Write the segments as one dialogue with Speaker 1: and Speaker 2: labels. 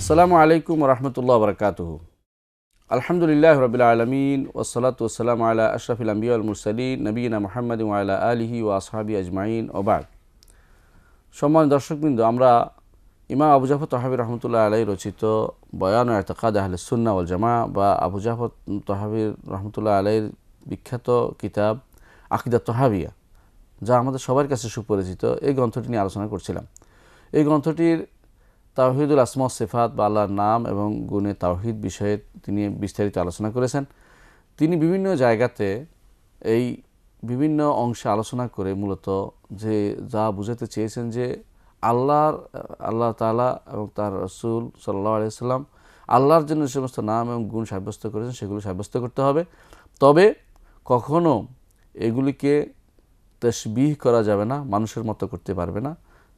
Speaker 1: আসসালামু আলাইকুম রহমতুল্লাহ বরকাতুহ। আলহামদুলিল্লাহ রবিল আলমিন ওসলাত ওসালাম আলা আশরাফিল আম্বিয়া আল মুরসালিন নবীনা মোহাম্মদ আলা আলিহি ও আসহাবি আজমাইন ওবাদ। সম্মানিত দর্শকবৃন্দ, আমরা ইমাম আবু জাফর তহাবি রহমতুল্লাহ আলাই রচিত বয়ান ও এতকাদ আহলে সুন্না ওয়াল জামা বা আবু জাফর তহাবির রহমতুল্লাহ আলাইর বিখ্যাত কিতাব আকিদা তহাবিয়া, যা আমাদের সবার কাছে সুপরিচিত, এই গ্রন্থটি নিয়ে আলোচনা করছিলাম। এই গ্রন্থটির তাওহীদুল আসমা সিফাত বা আল্লাহর নাম এবং গুণে তাওহীদ বিষয়ে তিনি বিস্তারিত আলোচনা করেছেন। তিনি বিভিন্ন জায়গাতে এই বিভিন্ন অংশে আলোচনা করে মূলত যে যা বুঝাতে চেয়েছেন যে আল্লাহ তাআলা এবং তার রাসূল সাল্লাল্লাহু আলাইহি সাল্লাম আল্লাহর জন্য যে সমস্ত নাম এবং গুণ সাব্যস্ত করেছেন সেগুলো সাব্যস্ত করতে হবে। তবে কখনো এগুলিকে তাশবিহ করা যাবে না, মানুষের মতো করতে পারবে না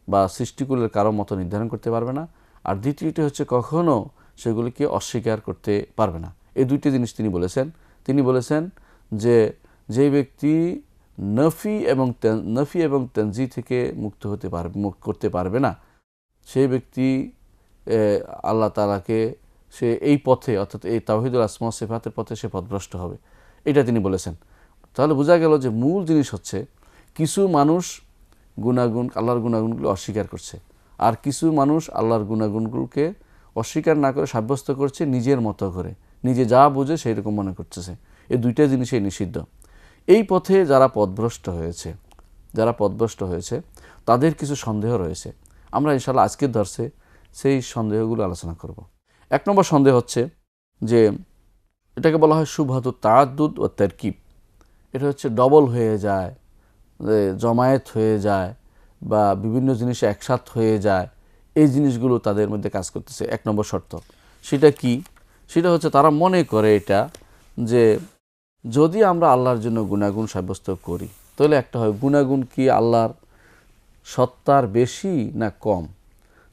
Speaker 1: বা সৃষ্টিকুলের কারো মতো নির্ধারণ করতে পারবে না। আর দ্বিতীয়টি হচ্ছে কখনও সেগুলিকে অস্বীকার করতে পারবে না। এই দুইটি জিনিস তিনি বলেছেন। তিনি বলেছেন যে যে ব্যক্তি নফি এবং তানজি থেকে মুক্ত করতে পারবে না, সেই ব্যক্তি আল্লাহ তাআলাকে সে এই পথে অর্থাৎ এই তাওহীদুল আসমা ওয়াস সিফাতের পথে সে পথভ্রষ্ট হবে, এটা তিনি বলেছেন। তাহলে বোঝা গেল যে মূল জিনিস হচ্ছে কিছু মানুষ আল্লাহর গুণাগুণগুলো অস্বীকার করছে, আর কিছু মানুষ আল্লাহর গুণাগুণগুলোকে অস্বীকার না করে সাব্যস্ত করছে নিজের মতো করে, নিজে যা বুঝে সেই রকম মনে করতেছে। এই দুইটা জিনিসই নিষিদ্ধ। এই পথে যারা পথভ্রষ্ট হয়েছে তাদের কিছু সন্দেহ রয়েছে। আমরা ইনশাআল্লাহ আজকের দর্শে সেই সন্দেহগুলো আলোচনা করব। এক নম্বর সন্দেহ হচ্ছে যে এটাকে বলা হয় শুবহাতুত তাআদ্দুদ ও তারকিব। এটা হচ্ছে ডবল হয়ে যায়, জমায়েত হয়ে যায় বা বিভিন্ন জিনিস একসাথ হয়ে যায়, এই জিনিসগুলো তাদের মধ্যে কাজ করতেছে। এক নম্বর শর্ত সেটা কি? সেটা হচ্ছে তারা মনে করে এটা যে যদি আমরা আল্লাহর জন্য গুণাগুণ সাব্যস্ত করি তাহলে একটা হয় গুণাগুণ কি আল্লাহর সত্তার বেশি না কম।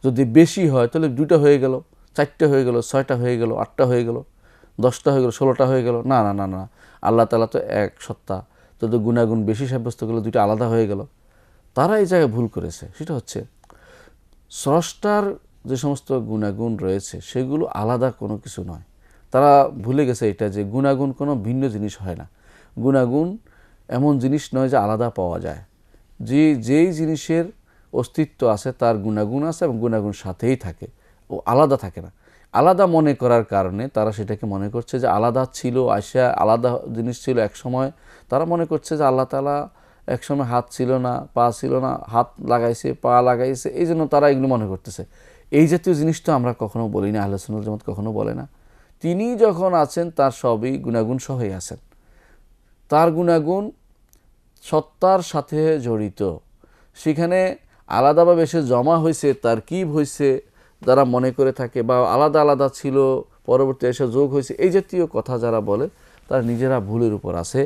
Speaker 1: যদি বেশি হয় তাহলে 2টা হয়ে গেল, 4টা হয়ে গেল, 6টা হয়ে গেল, 8টা হয়ে গেল, 10টা হয়ে গেল, 16টা হয়ে গেল। না না না না, আল্লাহ তাআলা তো এক সত্তা, তো গুণাগুণ বেশি সাব্যস্ত করলে 2টা আলাদা হয়ে গেল। তারা এই জায়গায় ভুল করেছে। সেটা হচ্ছে স্রষ্টার যে সমস্ত গুণাগুণ রয়েছে সেগুলো আলাদা কোনো কিছু নয়। তারা ভুলে গেছে এটা যে গুণাগুণ কোনো ভিন্ন জিনিস হয় না। গুণাগুণ এমন জিনিস নয় যে আলাদা পাওয়া যায়। যেই জিনিসের অস্তিত্ব আছে তার গুণাগুণ আছে এবং গুণাগুণ সাথেই থাকে, ও আলাদা থাকে না। আলাদা মনে করার কারণে তারা সেটাকে মনে করছে যে আলাদা ছিল, আলাদা জিনিস ছিল এক সময়। তারা মনে করছে যে আল্লাহ তাআলা এক সময় হাত ছিল না, পা ছিল না, হাত লাগাইছে, পা লাগাইছে, এই জন্য তারা এগুলো মনে করতেছে। এই জাতীয় জিনিস তো আমরা কখনো বলি না, আহলে সুন্নাত ওয়াল জামাত কখনো বলে না। তিনি যখন আছেন তার সবই গুণাগুণ সহই আছেন। তার গুণাগুণ সত্তার সাথে জড়িত, সেখানে আলাদাভাবে এসে জমা হয়েছে, তারকিব হয়েছে যারা মনে করে থাকে, বা আলাদা আলাদা ছিল পরবর্তী এসে যোগ হয়েছে, এই জাতীয় কথা যারা বলে তারা নিজেরা ভুলের উপর আছে।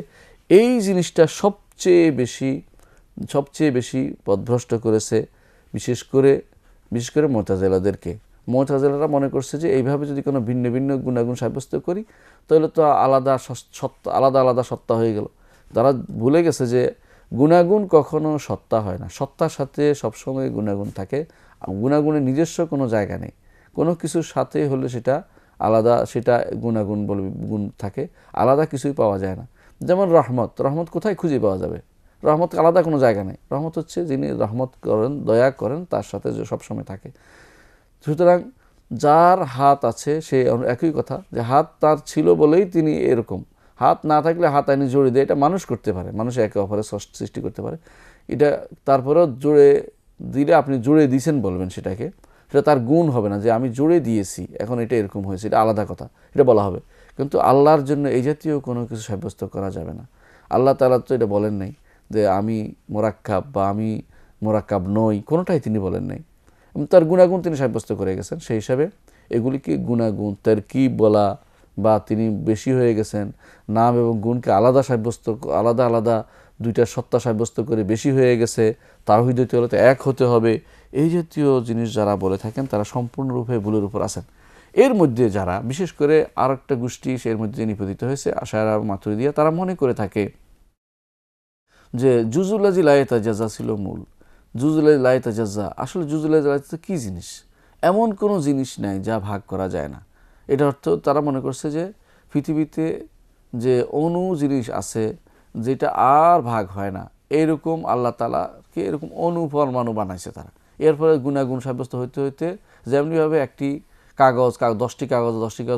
Speaker 1: এই জিনিসটা সবচেয়ে বেশি পথভ্রষ্ট করেছে বিশেষ করে মুতাজিলাদেরকে। মুতাজিলারা মনে করছে যে এইভাবে যদি কোনো ভিন্ন ভিন্ন গুণাগুণ সাব্যস্ত করি তাহলে তো আলাদা আলাদা সত্তা হয়ে গেল। তারা ভুলে গেছে যে গুণাগুণ কখনো সত্তা হয় না, সত্তার সাথে সবসময় গুণাগুণ থাকে। গুণাগুণের নিজস্ব কোনো জায়গা নেই, কোনো কিছুর সাথে হলে সেটা আলাদা, সেটা গুণাগুণ বলে গুণ থাকে, আলাদা কিছুই পাওয়া যায় না। যেমন রহমত কোথায় খুঁজে পাওয়া যাবে? রহমত আলাদা কোনো জায়গা নেই। রহমত হচ্ছে যিনি রহমত করেন, দয়া করেন, তার সাথে সবসময় থাকে। সুতরাং যার হাত আছে সে একই কথা, যে হাত তার ছিল বলেই তিনি এরকম। হাত না থাকলে হাত আইনি জোড়ে দেয়, এটা মানুষ করতে পারে, মানুষ একে অপরের সৃষ্টি করতে পারে। এটা তারপরেও জোড়ে দিলে আপনি জোড়ে দিয়েছেন বলবেন সেটাকে, সেটা তার গুণ হবে না যে আমি জোড়ে দিয়েছি এখন এটা এরকম হয়েছে, এটা আলাদা কথা, এটা বলা হবে। কিন্তু আল্লাহর জন্য এই জাতীয় কোনো কিছু সাব্যস্ত করা যাবে না। আল্লাহ তাআলা তো এটা বলেন নাই যে আমি মোরাক্কাব বা আমি মোরাক্কাব নই, কোনোটাই তিনি বলেন নাই। তার গুণাগুণ তিনি সাব্যস্ত করে গেছেন। সেই হিসাবে এগুলিকে গুণাগুণ তারকিব বলা, বা তিনি বেশি হয়ে গেছেন, নাম এবং গুণকে আলাদা আলাদা 2টা সত্তা সাব্যস্ত করে বেশি হয়ে গেছে, তাওহীদ হতে হলে তো এক হতে হবে, এই জাতীয় জিনিস যারা বলে থাকেন তারা সম্পূর্ণরূপে ভুলের উপর আছেন। এর মধ্যে যারা বিশেষ করে আর একটা গোষ্ঠী এর মধ্যে নিপতিত হয়েছে, আশায়রা মাতুরিদিয়া, তারা মনে করে থাকে যে জুজুল্লাজি লা ইয়াতাজাজ্জা ছিল মূল। জুজুল্লাজি লা ইয়াতাজাজ্জা, আসলে জুজুল্লাজি লা ইয়াতাজাজ্জা কী জিনিস? এমন কোনো জিনিস নাই যা ভাগ করা যায় না। এটা অর্থ তারা মনে করছে যে পৃথিবীতে যে অণু জিনিস আছে যেটা আর ভাগ হয় না, এরকম আল্লাহ তাআলাকে এরকম অণু পরমাণু বানাইছে তারা। এরপরে গুণাগুণ সাব্যস্ত হইতে হইতে যেমনিভাবে একটি কাগজ 10টি কাগজ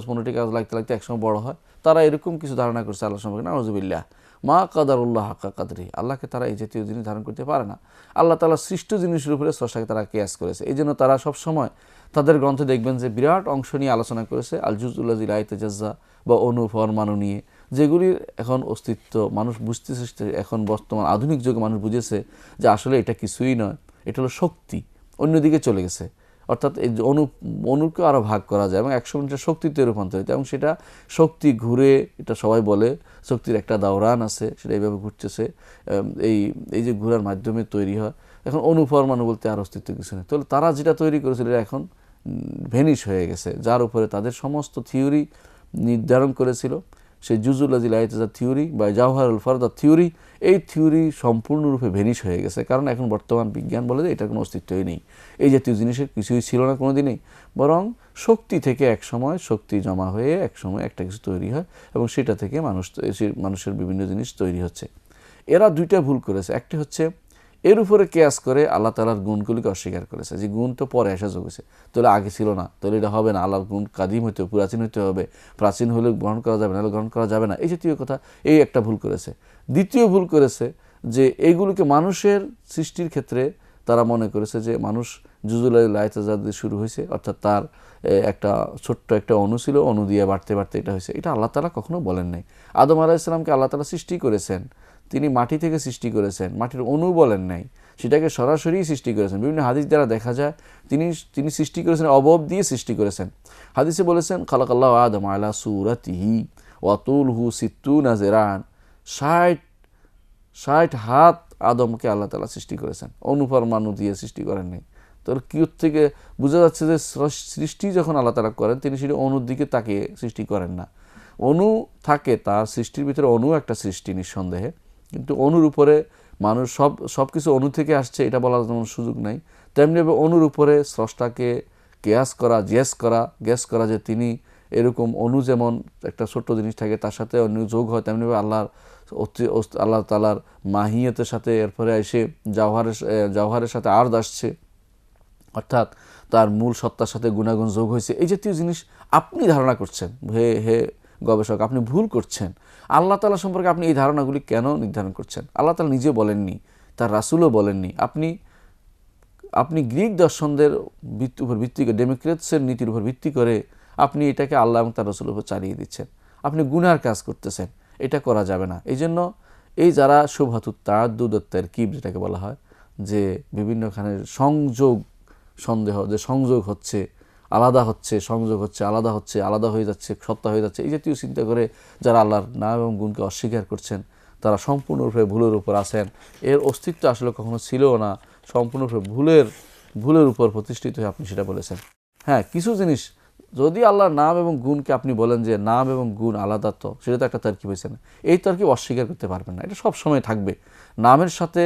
Speaker 1: 15টি কাগজ লাগতে লাগতে একসময় বড় হয়, তারা এরকম কিছু ধারণা করছে আল্লাহ সম্পর্কে। নাউযুবিল্লাহ, মা কাদারুল্লাহ হাক্কা কাদরি, আল্লাহকে তারা এই জাতীয় জিনিস ধারণ করতে পারে না। আল্লাহ তাআলা সৃষ্ট জিনিসের উপরে স্রষ্টাকে তারা কিয়াস করেছে। এই জন্য তারা সবসময় তাদের গ্রন্থে দেখবেন যে বিরাট অংশ নিয়ে আলোচনা করেছে আল জুজউল্লাযী লা ইয়াতাজাজ্জা বা অণু পরমাণু নিয়ে, যেগুলির এখন অস্তিত্ব মানুষ বুঝতেছে। এখন বর্তমান আধুনিক যুগে মানুষ বুঝেছে যে আসলে এটা কিছুই নয়, এটা হলো শক্তি, অন্যদিকে চলে গেছে। অর্থাৎ এই অণুকে আরও ভাগ করা যায় এবং একসময় এটা শক্তিতে রূপান্তরিত, এবং সেটা শক্তি ঘুরে, এটা সবাই বলে শক্তির একটা দাওরান আছে, সেটা এইভাবে ঘুরতেছে। এই যে ঘোরার মাধ্যমে তৈরি হয়। এখন অণু পরমাণু বলতে আর অস্তিত্ব কিছু নেই। তাহলে তারা যেটা তৈরি করেছিল এটা এখন ভেনিশ হয়ে গেছে, যার উপরে তাদের সমস্ত থিওরি নির্ধারণ করেছিল। সেই জুজউল্লাযী লা ইয়াতাজাজ্জা থিওরি বা জাওহারুল ফারদা থিওরি, এই থিওরি সম্পূর্ণরূপে ভেনিশ হয়ে গেছে। কারণ এখন বর্তমান বিজ্ঞান বলে যে এটার কোনো অস্তিত্বই নেই, এই জাতীয় জিনিসের কিছুই ছিল না কোনো দিনই। বরং শক্তি থেকে এক সময় শক্তি জমা হয়ে এক সময় একটা কিছু তৈরি হয়, এবং সেটা থেকে মানুষের বিভিন্ন জিনিস তৈরি হচ্ছে। এরা দুইটা ভুল করেছে। একটি হচ্ছে এর উপরে কেয়াস করে আল্লাহ তাআলার গুণগুলিকে অস্বীকার করেছে, যে গুণ তো পরে এসে যোগ হয়েছে, তাহলে আগে ছিল না, তাহলে এটা হবে না, আল্লাহর গুণ কাদিম হইতে হবে, প্রাচীন হইতে হবে, প্রাচীন হলে গ্রহণ করা যাবে না, হলে গ্রহণ করা যাবে না, এই জাতীয় কথা। এই একটা ভুল করেছে। দ্বিতীয় ভুল করেছে যে এইগুলিকে মানুষের সৃষ্টির ক্ষেত্রে তারা মনে করেছে যে মানুষ জুজুল্লাযী লা ইয়াতাজাজ্জা শুরু হয়েছে, অর্থাৎ তার একটা ছোট্ট একটা অণু ছিল, অণু দিয়ে বাড়তে বাড়তে এটা হয়েছে। এটা আল্লাহ তাআলা কখনো বলেন নাই। আদম আলাইহিস সালামকে আল্লাহ তাআলা সৃষ্টি করেছেন, তিনি মাটি থেকে সৃষ্টি করেছেন, মাটির অণু বলেন নাই, সেটাকে সরাসরি সৃষ্টি করেছেন। বিভিন্ন হাদিস দ্বারা দেখা যায় তিনি সৃষ্টি করেছেন, অবয়ব দিয়ে সৃষ্টি করেছেন। হাদিসে বলেছেন খালাকাল্লাহু আদম আলা সূরাতিহি ওয়া তুলহু 60 যিরান, 60 হাত আদমকে আল্লাহ তাআলা সৃষ্টি করেছেন, অনুপরমাণু দিয়ে সৃষ্টি করেন নাই। তাহলে কি থেকে বোঝা যাচ্ছে যে সৃষ্টি যখন আল্লাহ তাআলা করেন, তিনি সেটা অণুর দিকে তাকিয়ে সৃষ্টি করেন না। অণু থাকে, তার সৃষ্টির ভিতরে অণু একটা সৃষ্টি নিঃসন্দেহে, কিন্তু অণুর উপরে মানুষ সব কিছু অণু থেকে আসছে এটা বলার যেমন সুযোগ নাই, তেমনিভাবে অণুর উপরে স্রষ্টাকে গ্যাস করা যে তিনি এরকম অণু যেমন একটা ছোট্ট জিনিস থাকে তার সাথে অন্য যোগ হয়, তেমনিভাবে আল্লাহ তাআলার মাহিয়তের সাথে এরপরে এসে জাওহারের সাথে আরদ আসছে, অর্থাৎ তার মূল সত্তার সাথে গুণাগুণ যোগ হয়েছে। এই জাতীয় জিনিস আপনি ধারণা করছেন, হে গবেষক, আপনি ভুল করছেন। আল্লাহ তাআলা সম্পর্কে আপনি এই ধারণাগুলি কেন নির্ধারণ করছেন? আল্লাহ তাআলা নিজে বলেননি, তার রাসূলও বলেননি। আপনি গ্রিক দর্শনদের উপর ভিত্তি করে, ডেমোক্রেটসের নীতির উপর ভিত্তি করে আপনি এটাকে আল্লাহ এবং তার রাসূলের উপর চালিয়ে দিচ্ছেন। আপনি গুনার কাজ করতেছেন, এটা করা যাবে না। এই জন্য এই যারা শুবহাতুত তাআদ্দুদ ওয়াত তারকিব যেটাকে বলা হয়, যে বিভিন্নখানে সন্দেহ, যে সংযোগ হচ্ছে, আলাদা হচ্ছে, সংযোগ হচ্ছে, আলাদা হচ্ছে, আলাদা হয়ে যাচ্ছে, সত্তা হয়ে যাচ্ছে, এই জাতীয় চিন্তা করে যারা আল্লাহর নাম এবং গুণকে অস্বীকার করছেন, তারা সম্পূর্ণরূপে ভুলের উপর আছেন। এর অস্তিত্ব আসলে কখনো ছিলও না, সম্পূর্ণরূপে ভুলের উপর প্রতিষ্ঠিত হয়ে আপনি সেটা বলেছেন। হ্যাঁ, কিছু জিনিস যদি আল্লাহর নাম এবং গুণকে আপনি বলেন যে নাম এবং গুণ আলাদা, তো সেটা তো একটা তারকিব হয়েছে না। এই তারকিব অস্বীকার করতে পারবেন না, এটা সব সময় থাকবে। নামের সাথে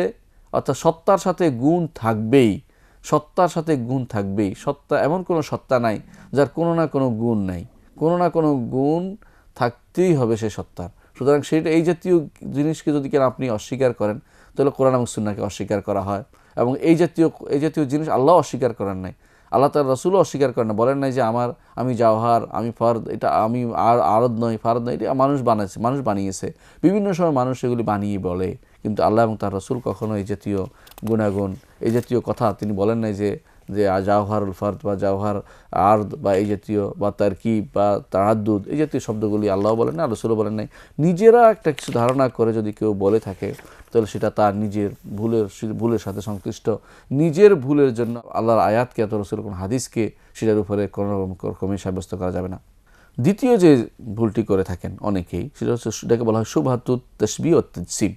Speaker 1: অর্থাৎ সত্তার সাথে গুণ থাকবেই, সত্তার সাথে গুণ থাকবেই। সত্তা এমন কোনো সত্তা নাই যার কোনো না কোনো গুণ নাই, কোনো না কোনো গুণ থাকতেই হবে সে সত্তার। সুতরাং সেটা এই জাতীয় জিনিসকে যদি কেন আপনি অস্বীকার করেন, তাহলে কোরআন এবং সুন্নাহকে অস্বীকার করা হয়। এবং এই জাতীয় জিনিস আল্লাহ অস্বীকার করেন নাই, আল্লাহ তার রাসূলও অস্বীকার করেন না। বলেন নাই যে আমি জাওহার, আমি ফারদ, এটা আমি আরদ নয়, ফারদ নয়, এটা মানুষ বানিয়েছে। বিভিন্ন সময় মানুষ এগুলি বানিয়ে বলে, কিন্তু আল্লাহ এবং তার রাসূল কখনো এই জাতীয় গুণাগুণ, এই জাতীয় কথা তিনি বলেন নাই যে জাওহারুল ফারদ বা জাওহার আরদ বা এই জাতীয় বা তারকিব বা তাআদ্দুদ, এই জাতীয় শব্দগুলি আল্লাহ বলেন না, রাসূলও বলেন নাই। নিজেরা একটা কিছু ধারণা করে যদি কেউ বলে থাকে, তাহলে সেটা তার নিজের ভুলের সাথে সংশ্লিষ্ট। নিজের ভুলের জন্য আল্লাহর আয়াতকে অথবা রাসূলের কোন হাদিসকে সেটার উপরে কোনো রকমই সাব্যস্ত করা যাবে না। দ্বিতীয় যে ভুলটি করে থাকেন অনেকেই, সেটা হচ্ছে, সেটাকে বলা হয় শুবহাতুত তাশবিহ ওয়াত তাজসিম,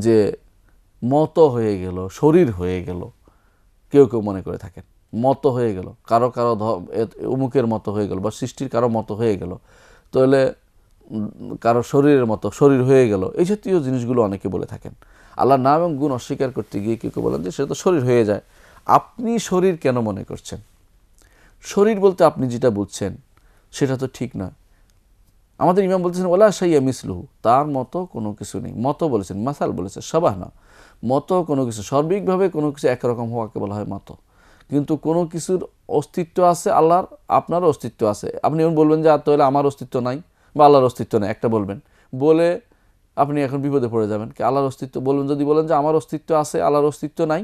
Speaker 1: যে মত হয়ে গেল, শরীর হয়ে গেল। কেউ মনে করে থাকেন মত হয়ে গেল, কারো অমুকের মতো হয়ে গেল, বা সৃষ্টির কারো মতো হয়ে গেল, তাহলে কারো শরীরের মতো শরীর হয়ে গেল। এই জাতীয় জিনিসগুলো অনেকে বলে থাকেন। আল্লাহর নাম এবং গুণ অস্বীকার করতে গিয়ে কেউ বলেন যে সেটা তো শরীর হয়ে যায়। আপনি শরীর কেন মনে করছেন? শরীর বলতে আপনি যেটা বুঝছেন সেটা তো ঠিক নয়। আমাদের ইমাম বলতেছেন ওলা শাইয়া মিসলুহু, তার মতো কোনো কিছু নেই। মতো বলেছেন, মাসাল বলেছে, শাবাহ না, মতো কোনো কিছু, সার্বিকভাবে কোনো কিছু একরকম হওয়াকে বলা হয় মতো। কিন্তু কোনো কিছুর অস্তিত্ব আছে আল্লাহর, আপনারও অস্তিত্ব আছে। আপনি এমন বলবেন যে আর তাহলে আমার অস্তিত্ব নাই বা আল্লাহর অস্তিত্ব নেই, একটা বলবেন, বলে আপনি এখন বিপদে পড়ে যাবেন। কি আল্লাহর অস্তিত্ব বলবেন, যদি বলেন যে আমার অস্তিত্ব আছে আল্লাহর অস্তিত্ব নাই,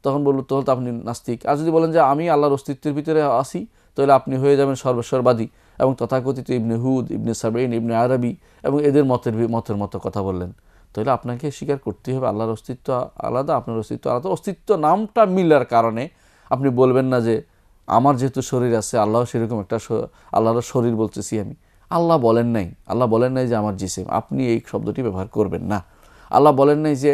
Speaker 1: তখন বলল তাহলে তো আপনি নাস্তিক। আর যদি বলেন যে আমি আল্লাহর অস্তিত্বের ভিতরে আসি, তাহলে আপনি হয়ে যাবেন সর্বেশ্বরবাদী এবং তথাকথিত ইবনে হুদ, ইবনে সাবঈন, ইবনে আরবি এবং এদের মতের মতো কথা বললেন। তাহলে আপনাকে স্বীকার করতেই হবে আল্লাহর অস্তিত্ব আলাদা, আপনার অস্তিত্ব আলাদা। অস্তিত্ব নামটা মিলার কারণে আপনি বলবেন না যে আমার যেহেতু শরীর আছে আল্লাহ সেরকম একটা আল্লাহর শরীর বলতেছি আমি। আল্লাহ বলেন নাই, আল্লাহ বলেন নাই যে আমার জিসিম, আপনি এই শব্দটি ব্যবহার করবেন না। আল্লাহ বলেন নাই যে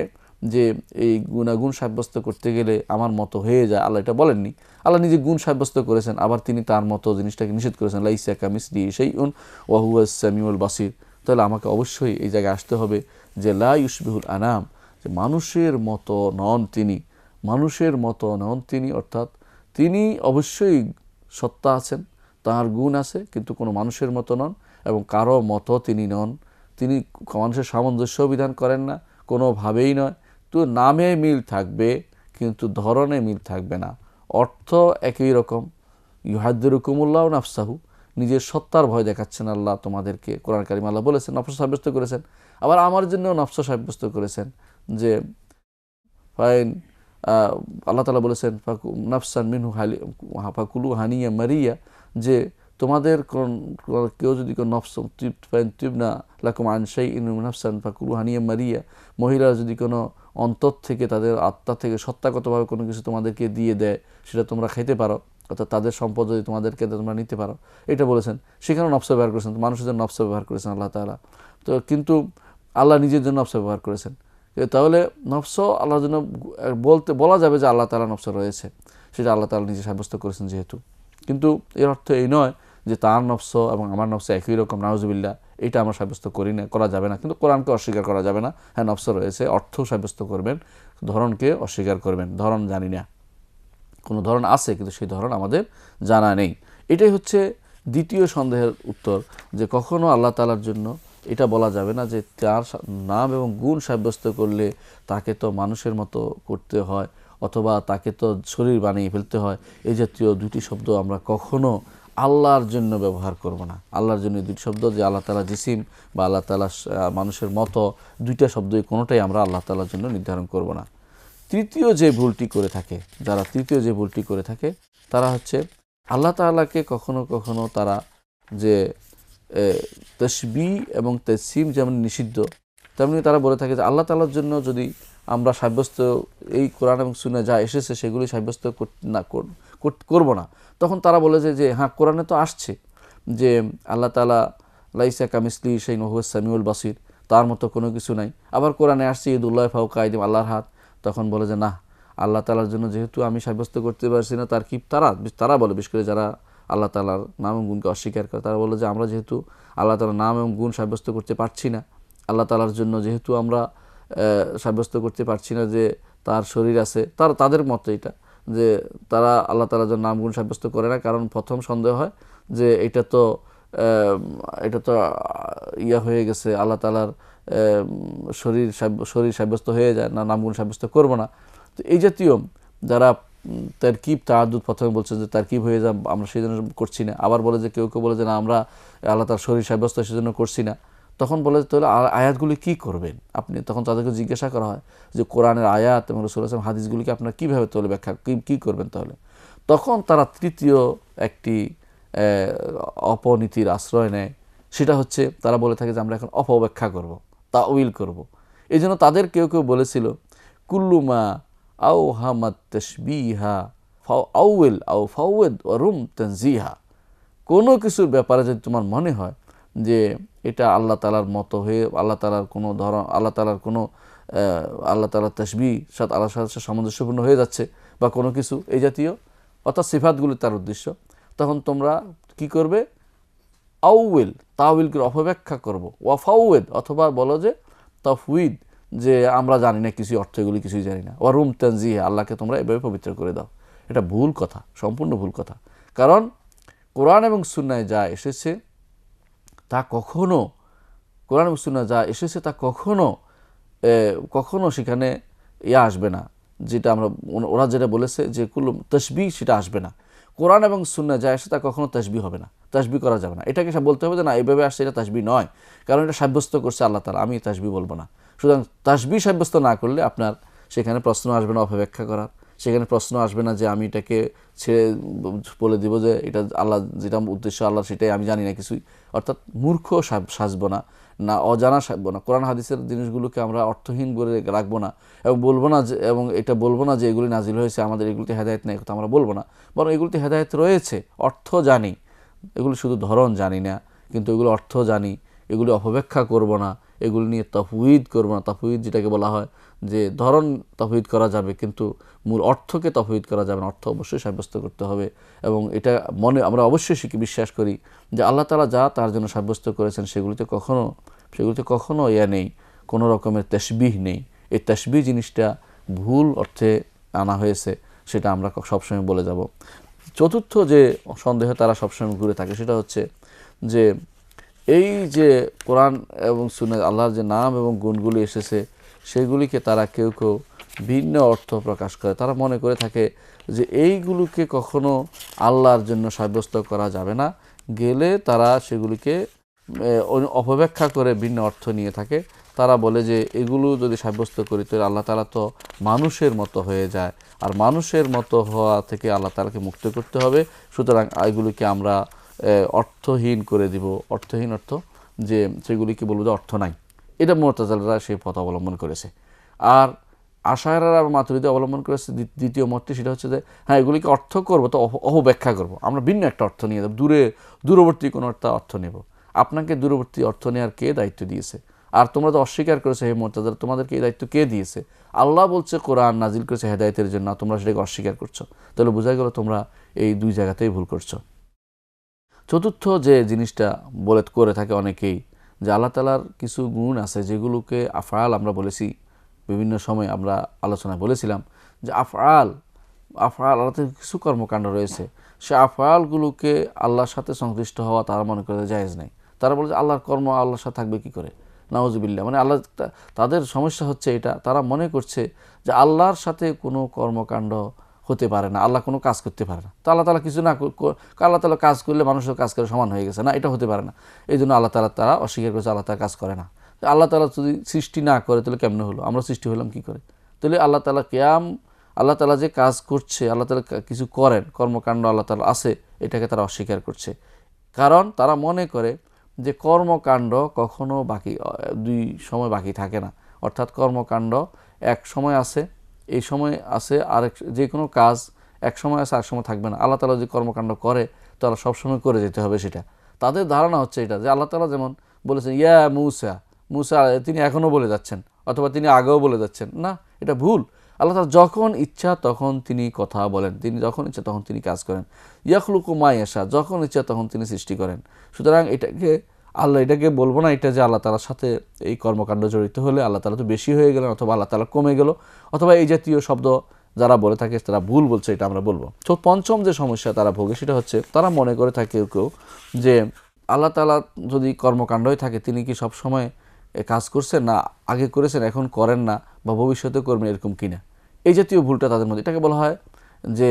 Speaker 1: যে এই গুণাগুণ সাব্যস্ত করতে গেলে আমার মতো হয়ে যায়, আল্লাহ এটা বলেননি। আল্লাহ নিজে গুণ সাব্যস্ত করেছেন, আবার তিনি তার মতো জিনিসটাকে নিষেধ করেছেন, লাইসা কামিসলিহি শাইউন ওয়া হুয়াস সামিউল বাসির। তাহলে আমাকে অবশ্যই এই জায়গায় আসতে হবে যে লা ইউশবিহুল আনাম, যে মানুষের মতো নন তিনি, মানুষের মতো নন তিনি, অর্থাৎ তিনি অবশ্যই সত্তা আছেন, তাঁর গুণ আছে, কিন্তু কোনো মানুষের মতো নন এবং কারো মতো তিনি নন। তিনি মানুষের সামঞ্জস্য বিধান করেন না, কোনোভাবেই নয়। তো নামে মিল থাকবে কিন্তু ধরনে মিল থাকবে না। অর্থ একই রকম, ইউহাদ্দিরুকুমুল্লাহু নাফসাহু, নিজের সত্তার ভয় দেখাচ্ছেন আল্লাহ তোমাদেরকে। কোরআন কারীমে আল্লাহ বলেছেন, নফস সাব্যস্ত করেছেন, আবার আমার জন্য নফস সাব্যস্ত করেছেন যে ফাইন আল্লাহ তাআলা বলেছেন নাফসান মিনহু ফাকুলু হানিয়া মারিয়া, যে তোমাদের কেউ যদি কোনো নফস তিবনা লাকুম আন শাইইন নাফসান ফাকুলু হানিয়া মারিয়া, মহিলারা যদি কোনো অন্তর থেকে তাদের আত্মা থেকে সত্তাগতভাবে কোনো কিছু তোমাদেরকে দিয়ে দেয়, সেটা তোমরা খাইতে পারো, অর্থাৎ তাদের সম্পদ যদি তোমাদেরকে তোমরা নিতে পারো, এটা বলেছেন। সেখানেও নফস ব্যবহার করেছেন, মানুষের জন্য নফস ব্যবহার করেছেন আল্লাহ তাআলা। তো কিন্তু আল্লাহ নিজের জন্য নফস ব্যবহার করেছেন। তাহলে নফস আল্লাহর জন্য বলা যাবে যে আল্লাহ তাআলা নফস রয়েছে, সেটা আল্লাহ তাআলা নিজে সাব্যস্ত করেছেন যেহেতু। কিন্তু এর অর্থ এই নয় যে তার নফস এবং আমার নফস একই রকম, নাউজুবিল্লাহ, এটা আমরা সাব্যস্ত করা যাবে না। কিন্তু কোরআনকে অস্বীকার করা যাবে না। হ্যাঁ, নফস রয়েছে, অর্থও সাব্যস্ত করবেন, ধরনকে অস্বীকার করবেন। ধরন জানি না, কোনো ধরন আছে কিন্তু সেই ধরন আমাদের জানা নেই। এটাই হচ্ছে দ্বিতীয় সন্দেহের উত্তর, যে কখনো আল্লাহ তাআলার জন্য এটা বলা যাবে না যে তার নাম এবং গুণ সাব্যস্ত করলে তাকে তো মানুষের মতো করতে হয় অথবা তাকে তো শরীর বানিয়ে ফেলতে হয়। এই জাতীয় দুটি শব্দ আমরা কখনো আল্লাহর জন্য ব্যবহার করব না। আল্লাহর জন্য দুটি শব্দ, যে আল্লাহ তাআলা জিসিম বা আল্লাহ তাআলা মানুষের মতো, দুইটা শব্দই কোনোটাই আমরা আল্লাহ তাআলার জন্য নির্ধারণ করব না। তৃতীয় যে ভুলটি করে থাকে, যারা তৃতীয় যে ভুলটি করে থাকে, তারা হচ্ছে আল্লাহ তাআলাকে কখনো কখনো তারা যে তাসবিহ এবং তাজসিম যেমন নিষিদ্ধ, তেমনি তারা বলে থাকে যে আল্লাহ তাআলার জন্য যদি আমরা সাব্যস্ত এই কোরআন এবং সুন্নাহ যা এসেছে সেগুলি সাব্যস্ত করব না, তখন তারা বলে যে হ্যাঁ, কোরআনে তো আসছে যে আল্লাহ তাআলা লাইসা কামিসলিহি শাইউন ওয়া হুয়াস সামিউল বাসির, তার মতো কোনো কিছু নাই। আবার কোরআনে আসছে ইদুল্লাহি ফাওকা আইদিহিম, আল্লাহর হাত। তখন বলে যে না, আল্লাহ তাআলার জন্য যেহেতু আমি সাব্যস্ত করতে পারছি না, তার কি তারা বলে, বিশেষ করে যারা আল্লাহ তাআলার নাম এবং গুণকে অস্বীকার করে, তারা বলে যে আমরা যেহেতু আল্লাহ তাআলার নাম এবং গুণ সাব্যস্ত করতে পারছি না, আল্লাহ তাআলার জন্য যেহেতু আমরা সাব্যস্ত করতে পারছি না যে তার শরীর আছে, তাদের মতে এটা, যে তারা আল্লাহ তাআলার জন্য নাম গুণ সাব্যস্ত করে না। কারণ প্রথম সন্দেহ হয় যে এটা তো ইয়া হয়ে গেছে, আল্লাহ তাআলার শরীর সাব্যস্ত হয়ে যায় না, নামগুণ সাব্যস্ত করব না। তো এই জাতীয় যারা তারকিব তাআদ্দুদ প্রথমে বলছে যে তারকিব হয়ে যায়, আমরা সেই জন্য করছি না। আবার বলে যে কেউ বলে যে না, আমরা আল্লাহ তার শরীর সাব্যস্ত সেজন্য করছি না। তখন বলে তাহলে আয়াতগুলি কি করবেন আপনি? তখন তাদেরকে জিজ্ঞাসা করা হয় যে কোরআনের আয়াত এবং রাসূলুল্লাহ সাল্লাল্লাহু আলাইহি ওয়াসাল্লাম হাদিসগুলিকে আপনারা কীভাবে তাহলে ব্যাখ্যা কী করবেন তাহলে? তখন তারা তৃতীয় একটি অপনীতির আশ্রয় নেয়, সেটা হচ্ছে তারা বলে থাকে যে আমরা এখন অপব্যাখ্যা করব, তাউইল করব। এই জন্য তাদের কেউ বলেছিল কুল্লুমা আও হামাত তাশবিহা আউল আও ফাওয়েদ ও রুম তানজিহা, কোনো কিছুর ব্যাপারে যদি তোমার মনে হয় যে এটা আল্লাহ তাআলার মতো হয়ে আল্লাহ তাআলার কোনো ধরন, আল্লাহ তাআলার তাশবিহ সাথে আল্লাহর সাথে সামঞ্জস্যপূর্ণ হয়ে যাচ্ছে বা কোনো কিছু এই জাতীয়, অর্থাৎ সিফাতগুলি তার উদ্দেশ্য, তখন তোমরা কি করবে? আউল, তাউইলকে অপব্যাখ্যা করব, ওয়াফাউদ, অথবা বলো যে তাফউইদ, যে আমরা জানি না কিছু, অর্থ এগুলি কিছুই জানি না, ওয়া রুম তানজিহা, আল্লাহকে তোমরা এভাবে পবিত্র করে দাও। এটা ভুল কথা, সম্পূর্ণ ভুল কথা। কারণ কোরআন এবং সুন্নায় যা এসেছে তা কখনো, কোরআন এবং সুন্নায় যা এসেছে তা কখনো সেখানে আসবে না, যেটা আমরা ওরা যেটা বলেছে যে কুলুম তসবিহ, সেটা আসবে না। কোরআন এবং সুন্নাহ যা আসে তা কখনো তাসবিহ হবে না, তাসবিহ করা যাবে না। এটাকে বলতে হবে যে না, এইভাবে আসছে এটা তাসবিহ নয়, কারণ এটা সাব্যস্ত করছে আল্লাহ তাআলা, আমি তাসবিহ বলবো না। সুতরাং তাসবিহ সাব্যস্ত না করলে আপনার সেখানে প্রশ্ন আসবে না অপব্যাখ্যা করার, সেখানে প্রশ্ন আসবে না যে আমি এটাকে ছেড়ে বলে দিব যে এটা আল্লাহ, যেটা উদ্দেশ্য আল্লাহ সেটাই আমি জানি না কিছুই। অর্থাৎ মূর্খ সাজবো না, না অজানা সাজবো না। কোরআন হাদিসের জিনিসগুলোকে আমরা অর্থহীন করে রাখবো না এবং বলবো না যে, এবং এটা বলবো না যে এগুলি নাজিল হয়েছে, আমাদের এগুলিতে হেদায়েত নেই, কথা আমরা বলবো না। বরং এগুলিতে হেদায়েত রয়েছে, অর্থ জানি, এগুলি শুধু ধরন জানি না, কিন্তু এগুলো অর্থ জানি। এগুলি অপব্যাখ্যা করব না, এগুলি নিয়ে তাফউইদ করব না। তাফউইদ যেটাকে বলা হয় যে ধরন তাফউইদ করা যাবে, কিন্তু মূল অর্থকে তাফউইদ করা যাবে না। অর্থ অবশ্যই সাব্যস্ত করতে হবে এবং এটা আমরা অবশ্যই বিশ্বাস করি যে আল্লাহ তাআলা যা তার জন্য সাব্যস্ত করেছেন সেগুলিতে কখনো নেই, কোনো রকমের তাসবিহ নেই। এই তাসবিহ জিনিসটা ভুল অর্থে আনা হয়েছে, সেটা আমরা সবসময় বলে যাব। চতুর্থ যে সন্দেহ তারা সবসময় ঘুরে থাকে সেটা হচ্ছে যে এই যে কোরআন এবং সুন্নাহ আল্লাহর যে নাম এবং গুণগুলি এসেছে সেগুলিকে তারা কেউ ভিন্ন অর্থ প্রকাশ করে। তারা মনে করে থাকে যে এইগুলোকে কখনো আল্লাহর জন্য সাব্যস্ত করা যাবে না, গেলে তারা সেগুলিকে অপব্যাখ্যা করে ভিন্ন অর্থ নিয়ে থাকে। তারা বলে যে এগুলো যদি সাব্যস্ত করি তাহলে আল্লাহ তাআলা তো মানুষের মতো হয়ে যায়, আর মানুষের মতো হওয়া থেকে আল্লাহ তাআলাকে মুক্ত করতে হবে, সুতরাং এগুলিকে আমরা অর্থহীন করে দিব। অর্থহীন অর্থ যে সেগুলিকে বলবো যে অর্থ নাই। এটা মুতাজিলারা সেই পথ অবলম্বন করেছে। আর আশায়রারা আর মাতুরিদি অবলম্বন করেছে দ্বিতীয় মতটি, সেটা হচ্ছে যে হ্যাঁ এগুলিকে অর্থ করবো তো অপব্যাখ্যা করব, আমরা ভিন্ন একটা অর্থ নিয়ে যাব, দূরবর্তী কোনো একটা অর্থ নেব। আপনাকে দূরবর্তী অর্থ নেওয়ার কে দায়িত্ব দিয়েছে? আর তোমরা তো অস্বীকার করেছো হে মুতাজিলা, তোমাদেরকে এই দায়িত্ব কে দিয়েছে? আল্লাহ বলছে কোরআন নাজিল করেছে হেদায়েতের জন্য, তোমরা সেটাকে অস্বীকার করছো। তাহলে বোঝা গেল তোমরা এই দুই জায়গাতেই ভুল করছো। চতুর্থ যে জিনিসটা করে থাকে অনেকেই, যে আল্লাহ তাআলার কিছু গুণ আছে যেগুলোকে আফআল আমরা বলেছি, বিভিন্ন সময় আমরা আলোচনায় বলেছিলাম যে আফআল আল্লাহ তাআলার কিছু কর্মকাণ্ড রয়েছে, সে আফআলগুলোকে আল্লাহর সাথে সংশ্লিষ্ট হওয়া তারা মনে করে জায়েজ নেই। তারা বলে যে আল্লাহর কর্ম আল্লাহর সাথে থাকবে কি করে, নাউজুবিল্লাহ। মানে আল্লাহ, তাদের সমস্যা হচ্ছে এটা, তারা মনে করছে যে আল্লাহর সাথে কোনো কর্মকাণ্ড হতে পারে না, আল্লাহ কোনো কাজ করতে পারে না। তো আল্লাহ তাআলা কিছু না, আল্লাহ তাআলা কাজ করলে মানুষের কাজ করে সমান হয়ে গেছে, না, এটা হতে পারে না। এই জন্য আল্লাহ তারা অস্বীকার করেছে আল্লাহ তাআলা কাজ করে না। আল্লাহ তাআলা যদি সৃষ্টি না করে তাহলে কেমনে হলো, আমরা সৃষ্টি হলাম কি করে? তাহলে আল্লাহ তাআলা যে কাজ করছে, আল্লাহ তাআলা কিছু করেন, কর্মকাণ্ড আল্লাহ তাআলা আছে, এটাকে তারা অস্বীকার করছে। কারণ তারা মনে করে যে কর্মকাণ্ড কখনো দুই সময় বাকি থাকে না। অর্থাৎ কর্মকাণ্ড এক সময় আছে, এই সময় আছে, আরেক যে কোনো কাজ এক সময় আছে আর সময় থাকবে না। আল্লাহ তাআলা যে কর্মকাণ্ড করে তারা সবসময় করে যেতে হবে, সেটা তাদের ধারণা হচ্ছে এটা, যে আল্লাহ তাআলা যেমন বলেছেন ইয়া মুসা, তিনি এখনও বলে যাচ্ছেন, অথবা তিনি আগেও বলে যাচ্ছেন, না, এটা ভুল। আল্লাহ তাআলা যখন ইচ্ছা তখন তিনি কথা বলেন, তিনি যখন ইচ্ছা তখন তিনি কাজ করেন। ইয়াখলুকু মা ইয়াশা, যখন ইচ্ছা তখন তিনি সৃষ্টি করেন। সুতরাং এটাকে বলবো না এটা যে আল্লাহ তাআলার সাথে এই কর্মকাণ্ড জড়িত হলে আল্লাহ তাআলা তো বেশি হয়ে গেলেন, অথবা আল্লাহ তাআলা কমে গেল, অথবা এই জাতীয় শব্দ যারা বলে থাকে তারা ভুল বলছে, এটা আমরা বলবো। তো পঞ্চম যে সমস্যা তারা ভোগে সেটা হচ্ছে তারা মনে করে থাকে কেউ যে আল্লাহ তাআলা যদি কর্মকাণ্ডই থাকে, তিনি কি সব সময় কাজ করছেন না, আগে করেছেন এখন করেন না, বা ভবিষ্যতে করবেন, এরকম কিনা। এই জাতীয় ভুলটা তাদের মধ্যে, এটাকে বলা হয় যে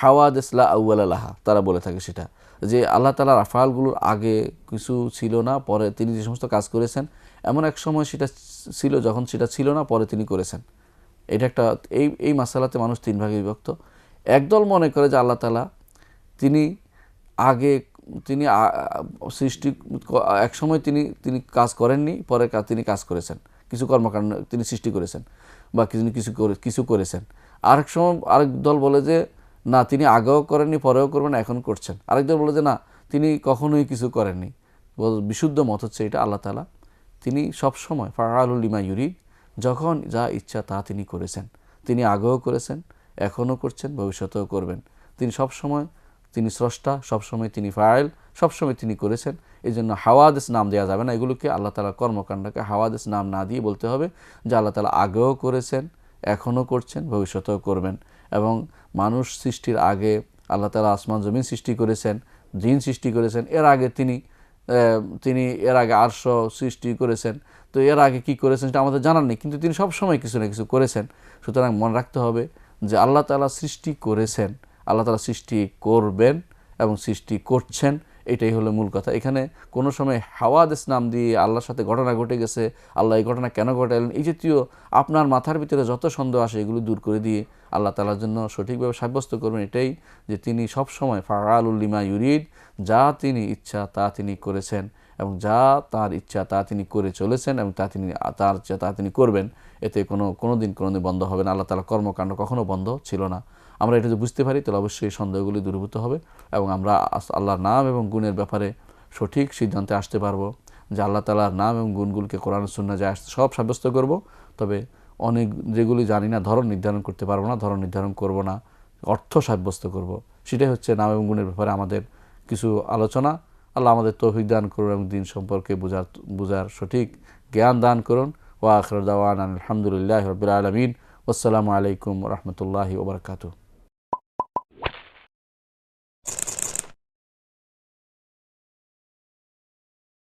Speaker 1: হাওয়াদিস লা আউয়ালা লাহা, তারা বলে থাকে সেটা, যে আল্লাহ তাআলার আফআলগুলোর আগে কিছু ছিল না, পরে তিনি যে সমস্ত কাজ করেছেন এমন এক সময় সেটা ছিল যখন সেটা ছিল না, পরে তিনি করেছেন। এটা একটা এই মাসালাতে মানুষ তিন ভাগে বিভক্ত। একদল মনে করে যে আল্লাহ তাআলা তিনি সৃষ্টি এক সময় তিনি কাজ করেননি, পরে তিনি কাজ করেছেন, কিছু কর্মকাণ্ড তিনি সৃষ্টি করেছেন বা কিছু করেছেন। আরেক সময় আরেক দল বলে যে না, তিনি আগেও করেননি, পরেও করবেন, এখন করছেন। আরেক দল বলে যে না, তিনি কখনোই কিছু করেননি। বিশুদ্ধ মত হচ্ছে এটা, আল্লাহ তাআলা তিনি সবসময় ফাআলুল লিমা ইউরিদ, যখন যা ইচ্ছা তা তিনি করেছেন। তিনি আগেও করেছেন, এখনও করছেন, ভবিষ্যতেও করবেন। তিনি স্রষ্টা, সবসময় তিনি ফাইল, সবসময় তিনি করেছেন। এই জন্য হাওয়াদিস নাম দেওয়া যাবে না, এগুলোকে আল্লাহ তাআলার কর্মকাণ্ডকে হাওয়াদিস নাম না দিয়ে বলতে হবে যে আল্লাহ তাআলা আগেও করেছেন, এখনও করছেন, ভবিষ্যতেও করবেন। এবং মানুষ সৃষ্টির আগে আল্লাহ তাআলা আসমান জমিন সৃষ্টি করেছেন, জিন সৃষ্টি করেছেন, এর আগে তিনি এর আগে আরশ সৃষ্টি করেছেন। তো এর আগে কি করেছেন সেটা আমাদের জানার নেই, কিন্তু তিনি সব সময় কিছু না কিছু করেছেন। সুতরাং মনে রাখতে হবে যে আল্লাহ তাআলা সৃষ্টি করেছেন, আল্লাহ তাআলা সৃষ্টি করবেন এবং সৃষ্টি করছেন, এটাই হলো মূল কথা। এখানে কোনো সময় হাওয়াদিস নাম দিয়ে আল্লাহর সাথে ঘটনা ঘটে গেছে, আল্লাহ এই ঘটনা কেন ঘটালেন, এই জাতীয় আপনার মাথার ভিতরে যত সন্দেহ আসে এগুলো দূর করে দিয়ে আল্লাহ তাআলার জন্য সঠিকভাবে সাব্যস্ত করবেন এটাই, যে তিনি সব সময় ফাআলুল লিমা ইউরিদ, যা তিনি ইচ্ছা তা তিনি করেছেন এবং যা তার ইচ্ছা তা তিনি করে চলেছেন এবং তার ইচ্ছা তা তিনি করবেন। এতে কোনো দিন বন্ধ হবে না। আল্লাহ তাআলার কর্মকাণ্ড কখনো বন্ধ ছিল না। আমরা এটা যদি বুঝতে পারি তাহলে অবশ্যই এই সন্দেহগুলি দূরীভূত হবে এবং আমরা আল্লাহর নাম এবং গুণের ব্যাপারে সঠিক সিদ্ধান্তে আসতে পারবো যে আল্লাহ তাআলার নাম এবং গুণগুলোকে কোরআন সুন্নাহ যা আসছে সব সাব্যস্ত করব। তবে অনেক যেগুলি জানি না, ধরন নির্ধারণ করতে পারবো না, ধরন নির্ধারণ করব না, অর্থ সাব্যস্ত করব। সেটাই হচ্ছে নাম এবং গুণের ব্যাপারে আমাদের কিছু আলোচনা। আল্লাহ আমাদের তৌফিক দান করুন এবং দিন সম্পর্কে বুঝার সঠিক জ্ঞান দান করুন। ওয়া আখিরু দাওয়ানা আলহামদুলিল্লাহি রাব্বিল আলামিন। আসসালামু আলাইকুম ওয়া রাহমাতুল্লাহি ওয়া বারাকাতুহু।